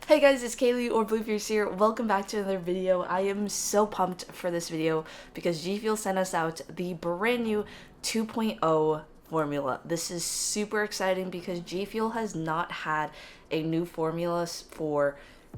Hey guys, it's Kaylee or BlueFierce here. Welcome back to another video. I am so pumped for this video because Gfuel sent us out the brand new 2.0 formula. This is super exciting because Gfuel has not had a new formula for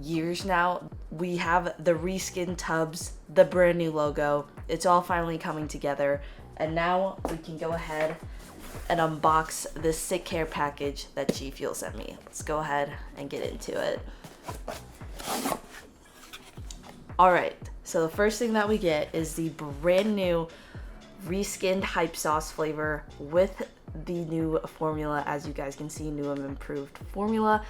years now. We have the reskin tubs, the brand new logo. It's all finally coming together, and now we can go ahead and unbox this sick care package that Gfuel sent me. Let's go ahead and get into it. Alright, so the first thing that we get is the brand new reskinned hype sauce flavor with the new formula. As you guys can see, new and improved formula.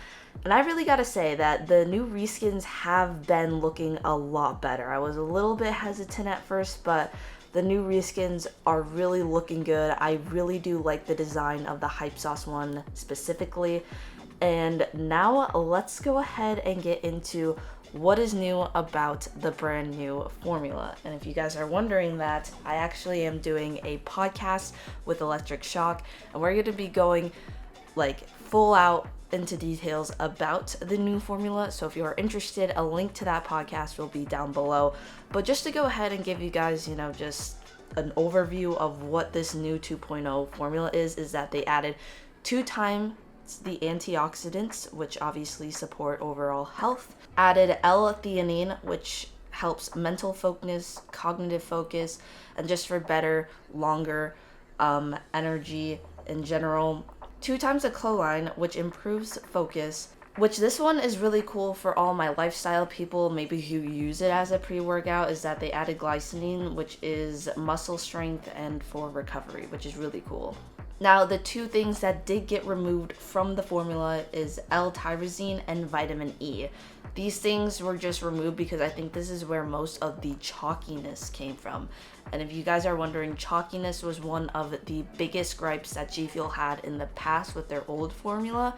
And I really gotta say that the new reskins have been looking a lot better. I was a little bit hesitant at first, but the new reskins are really looking good. I really do like the design of the hype sauce one specifically. And now let's go ahead and get into what is new about the brand new formula. And if you guys are wondering that, I actually am doing a podcast with Electric Shock, and we're going to be going like full out into details about the new formula. So if you are interested, a link to that podcast will be down below. But just to go ahead and give you guys, just an overview of what this new 2.0 formula is that they added 2 times the antioxidants, which obviously support overall health, added L-theanine, which helps mental focus, cognitive focus, and just for better, longer energy in general. 2 times the choline, which improves focus, which this one is really cool for all my lifestyle people, maybe who use it as a pre-workout, is that they added glycine, which is muscle strength and for recovery, which is really cool. Now, the 2 things that did get removed from the formula is L-tyrosine and vitamin E. These things were just removed because I think this is where most of the chalkiness came from. And if you guys are wondering, chalkiness was one of the biggest gripes that Gfuel had in the past with their old formula,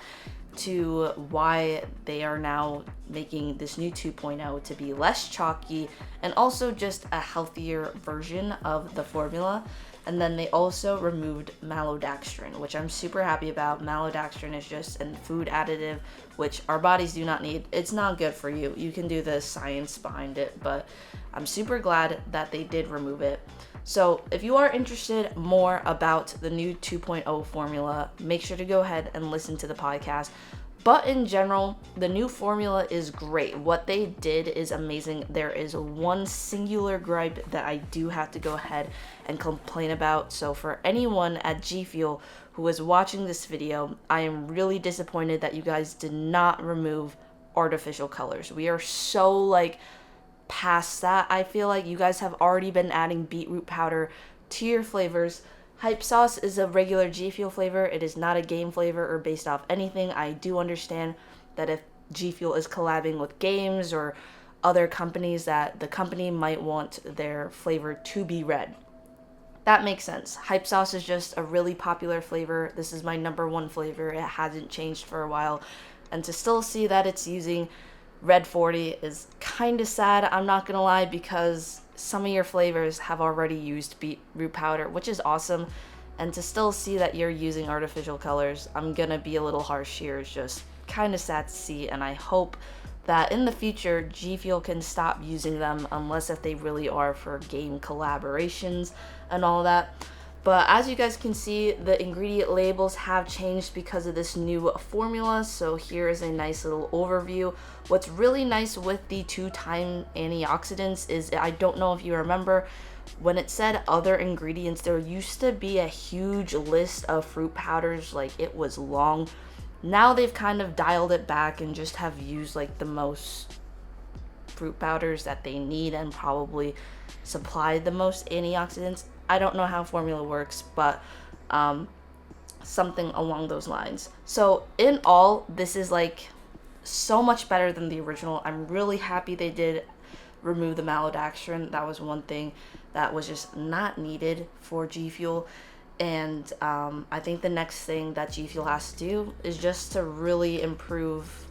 to why they are now making this new 2.0 to be less chalky and also just a healthier version of the formula. And then they also removed maltodextrin, which I'm super happy about. Maltodextrin is just a food additive, which our bodies do not need. It's not good for you. You can do the science behind it, but I'm super glad that they did remove it. So if you are interested more about the new 2.0 formula, make sure to go ahead and listen to the podcast. But in general, the new formula is great. What they did is amazing. There is one singular gripe that I do have to go ahead and complain about. So for anyone at Gfuel who is watching this video, I am really disappointed that you guys did not remove artificial colors. We are so past that. I feel like you guys have already been adding beetroot powder to your flavors. Hype sauce is a regular Gfuel flavor. It is not a game flavor or based off anything. I do understand that if Gfuel is collabing with games or other companies, that the company might want their flavor to be red. That makes sense. Hype sauce is just a really popular flavor. This is my #1 flavor. It hasn't changed for a while. And to still see that it's using Red 40 is kind of sad, I'm not gonna lie, because some of your flavors have already used beetroot powder, which is awesome. And to still see that you're using artificial colors, I'm gonna be a little harsh here. It's just kind of sad to see, and I hope that in the future Gfuel can stop using them, unless if they really are for game collaborations and all that. But as you guys can see, the ingredient labels have changed because of this new formula. So here is a nice little overview. What's really nice with the 2-time antioxidants is, I don't know if you remember, when it said other ingredients, there used to be a huge list of fruit powders, it was long. Now they've kind of dialed it back and just have used the most fruit powders that they need and probably supplied the most antioxidants. I don't know how formula works, but something along those lines. So in all, this is so much better than the original. I'm really happy they did remove the maltodextrin. That was one thing that was just not needed for Gfuel. And I think the next thing that Gfuel has to do is just to really improve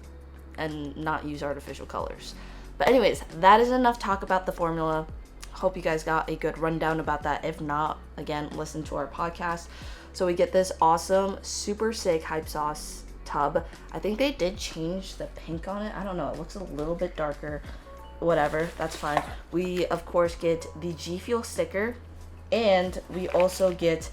and not use artificial colors. But anyways, that is enough talk about the formula. Hope you guys got a good rundown about that. If not, again, listen to our podcast. So we get this awesome, super sick hype sauce tub. I think they did change the pink on it. I don't know, it looks a little bit darker. Whatever, that's fine. We of course get the G Fuel sticker, and we also get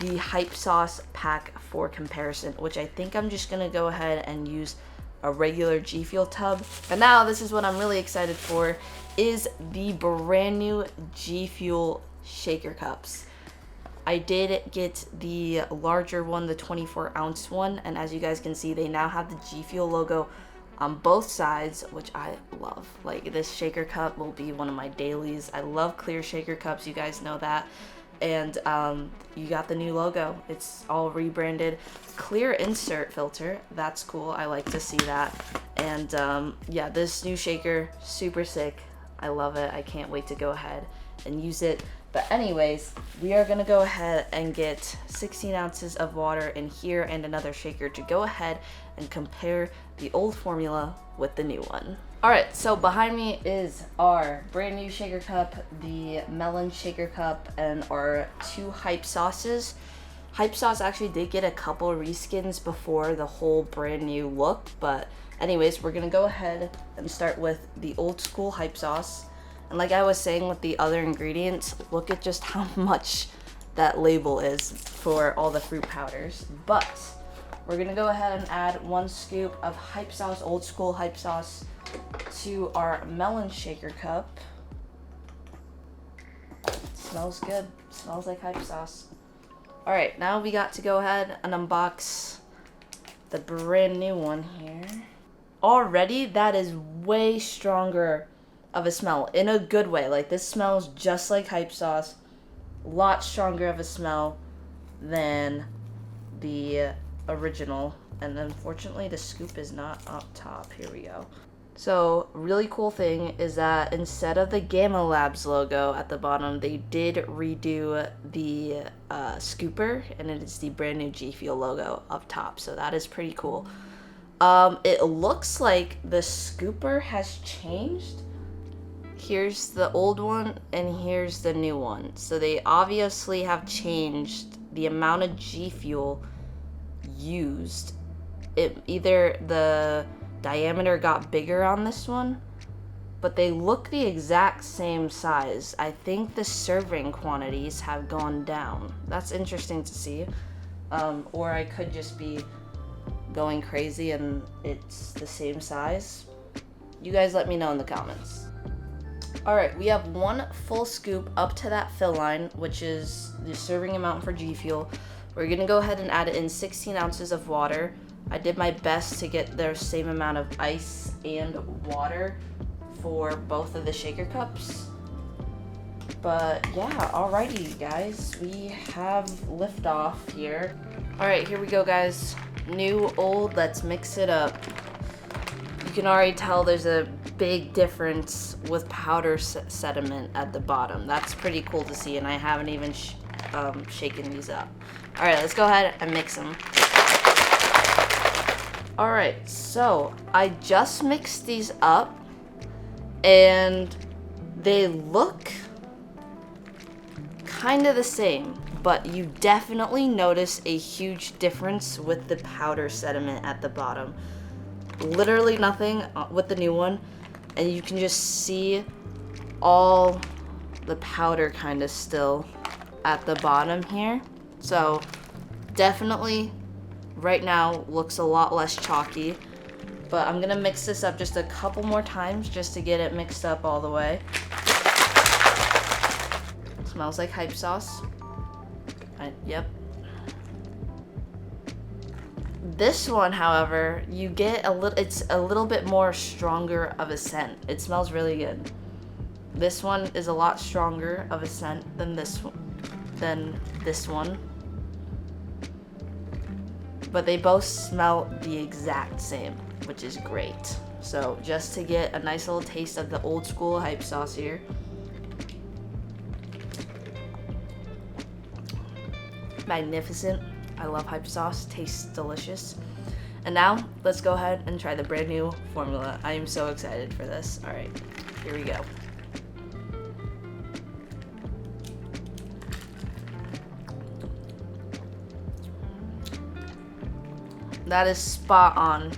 the hype sauce pack for comparison, which I think I'm just gonna go ahead and use a regular G Fuel tub. And now this is what I'm really excited for, is the brand new G Fuel shaker cups. I did get the larger one, the 24-ounce one, and as you guys can see, they now have the G Fuel logo on both sides, which I love. Like, this shaker cup will be one of my dailies. I love clear shaker cups, you guys know that. And you got the new logo. It's all rebranded. Clear insert filter, that's cool. I like to see that. And yeah, this new shaker, super sick. I love it. I can't wait to go ahead and use it. But anyways, we are gonna go ahead and get 16 ounces of water in here and another shaker to go ahead and compare the old formula with the new one. All right, so behind me is our brand new shaker cup, the melon shaker cup, and our 2 hype sauces. Hype sauce actually did get a couple reskins before the whole brand new look, but anyways, we're gonna go ahead and start with the old school hype sauce. And like I was saying with the other ingredients, look at just how much that label is for all the fruit powders. But we're gonna go ahead and add 1 scoop of hype sauce, old school hype sauce, to our melon shaker cup. Smells good, smells like hype sauce. All right, now we got to go ahead and unbox the brand new one here. Already, that is way stronger of a smell, in a good way. Like, this smells just like hype sauce, a lot stronger of a smell than the original. And unfortunately the scoop is not up top. Here we go. So really cool thing is that instead of the Gamma Labs logo at the bottom, they did redo the scooper, and it is the brand new G Fuel logo up top, so that is pretty cool. It looks like the scooper has changed. Here's the old one and here's the new one. So they obviously have changed the amount of G Fuel used. Either the diameter got bigger on this one, but they look the exact same size. I think the serving quantities have gone down. That's interesting to see. Or I could just be going crazy and it's the same size. You guys let me know in the comments. Alright, we have 1 full scoop up to that fill line, which is the serving amount for G Fuel. We're gonna go ahead and add it in 16 ounces of water. I did my best to get the same amount of ice and water for both of the shaker cups. But yeah, alrighty guys, we have liftoff here. Alright, here we go guys. New, old, let's mix it up. You can already tell there's a big difference with powder sediment at the bottom. That's pretty cool to see, and I haven't even shaken these up. All right, let's go ahead and mix them. All right, so I just mixed these up, and they look kind of the same, but you definitely notice a huge difference with the powder sediment at the bottom. Literally nothing with the new one, and you can just see all the powder kind of still at the bottom here. So definitely right now looks a lot less chalky, but I'm gonna mix this up just a couple more times just to get it mixed up all the way. Smells like hype sauce. Yep. This one, however, you get it's a little bit more stronger of a scent. It smells really good. This one is a lot stronger of a scent than this one. But they both smell the exact same, which is great. So just to get a nice little taste of the old school hype sauce here. Magnificent. I love hype sauce, tastes delicious. And now, let's go ahead and try the brand new formula. I am so excited for this. All right, here we go. That is spot on.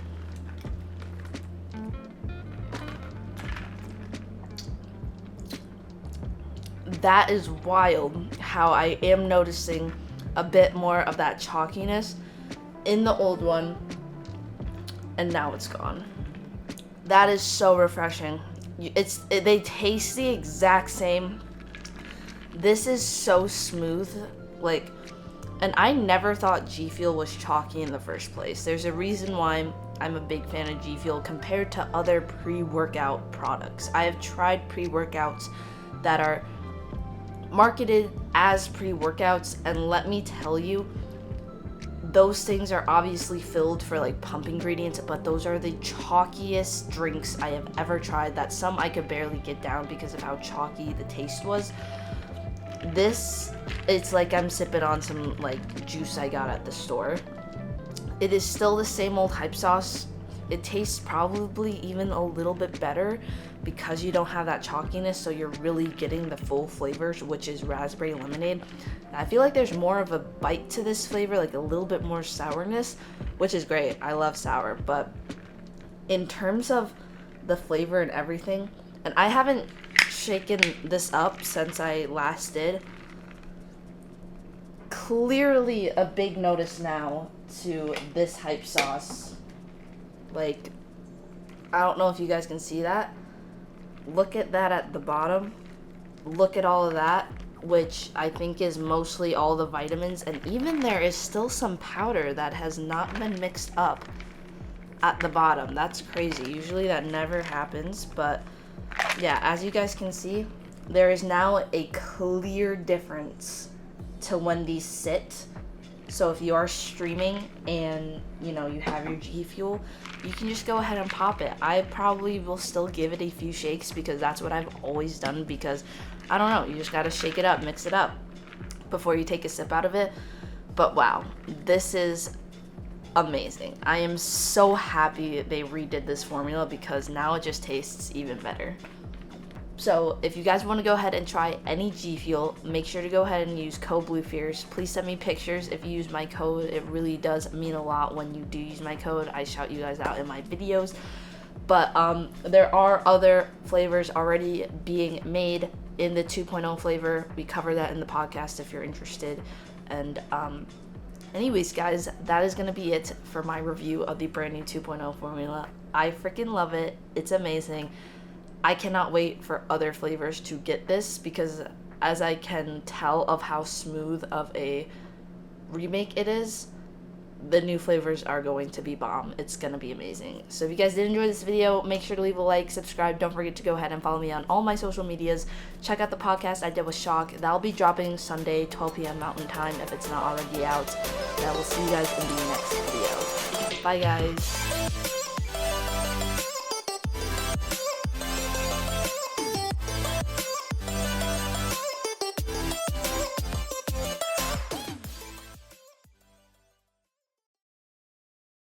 That is wild how I am noticing a bit more of that chalkiness in the old one, and now it's gone. That is so refreshing. They taste the exact same. This is so smooth, like, and I never thought G Fuel was chalky in the first place. There's a reason why I'm a big fan of G Fuel compared to other pre-workout products. I have tried pre-workouts that are marketed as pre-workouts, and let me tell you, those things are obviously filled for like pump ingredients, but those are the chalkiest drinks I have ever tried. That some I could barely get down because of how chalky the taste was. This, it's like I'm sipping on some like juice I got at the store. It is still the same old hype sauce. It tastes probably even a little bit better because you don't have that chalkiness, so you're really getting the full flavors, which is raspberry lemonade. I feel like there's more of a bite to this flavor, like a little bit more sourness, which is great. I love sour, but in terms of the flavor and everything, and I haven't shaken this up since I last did, clearly a big notice now to this hype sauce. Like, I don't know if you guys can see that. Look at that at the bottom. Look at all of that, which I think is mostly all the vitamins, and even there is still some powder that has not been mixed up at the bottom. That's crazy. Usually that never happens, but yeah, as you guys can see, there is now a clear difference to when these sit. So if you are streaming and, you know, you have your G Fuel, you can just go ahead and pop it. I probably will still give it a few shakes because that's what I've always done, because, I don't know, you just gotta shake it up, mix it up before you take a sip out of it. But wow, this is amazing. I am so happy they redid this formula because now it just tastes even better. So if you guys want to go ahead and try any G Fuel, make sure to go ahead and use code BlueFierce. Please send me pictures if you use my code. It really does mean a lot when you do use my code. I shout you guys out in my videos. But there are other flavors already being made in the 2.0 flavor. We cover that in the podcast if you're interested. And anyways, guys, that is going to be it for my review of the brand new 2.0 formula. I freaking love it. It's amazing. I cannot wait for other flavors to get this because as I can tell of how smooth of a remake it is, the new flavors are going to be bomb. It's going to be amazing. So if you guys did enjoy this video, make sure to leave a like, subscribe. Don't forget to go ahead and follow me on all my social medias. Check out the podcast I did with Shock. That'll be dropping Sunday, 12 p.m. Mountain Time if it's not already out. And I will see you guys in the next video. Bye, guys.